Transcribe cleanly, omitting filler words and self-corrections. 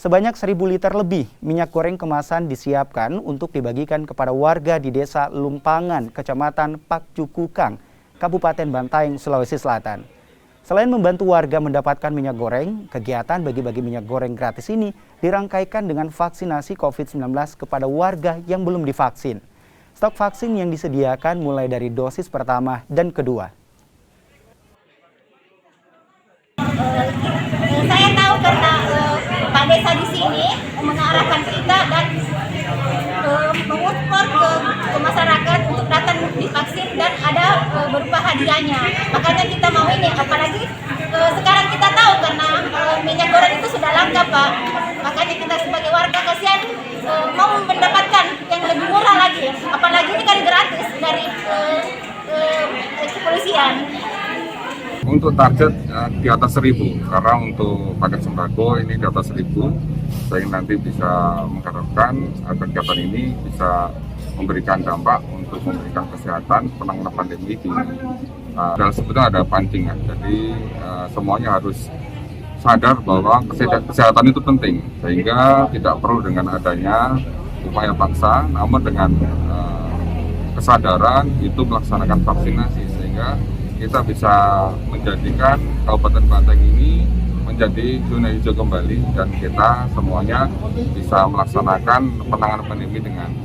Sebanyak 1.000 liter lebih minyak goreng kemasan disiapkan untuk dibagikan kepada warga di Desa Lumpangan, Kecamatan Pakcukukang, Kabupaten Bantaeng, Sulawesi Selatan. Selain membantu warga mendapatkan minyak goreng, kegiatan bagi-bagi minyak goreng gratis ini dirangkaikan dengan vaksinasi COVID-19 kepada warga yang belum divaksin. Stok vaksin yang disediakan mulai dari dosis pertama dan kedua. Saya tahu karena Pak Desa di sini mengarahkan kita dan mengukur ke masyarakat untuk datang divaksin dan ada berupa hadiahnya. Makanya kita mau ini, apalagi sekarang kita tahu karena minyak goreng itu sudah langka, Pak. Makanya kita sebagai warga kasihan mau mendapatkan yang lebih murah lagi, apalagi ini kan gratis dari kepolisian. Untuk target di atas 1.000, karena untuk paket sembako ini di atas 1.000, saya nanti bisa mengharapkan kegiatan ini bisa memberikan dampak untuk memberikan kesehatan penanganan pandemi di dalam sebetulnya ada pancingan. Jadi semuanya harus sadar bahwa kesehatan itu penting, sehingga tidak perlu dengan adanya upaya paksa, namun dengan kesadaran itu melaksanakan vaksinasi, sehingga kita bisa menjadikan Kabupaten Bantaeng ini menjadi zona hijau kembali dan kita semuanya bisa melaksanakan penanganan pandemi dengan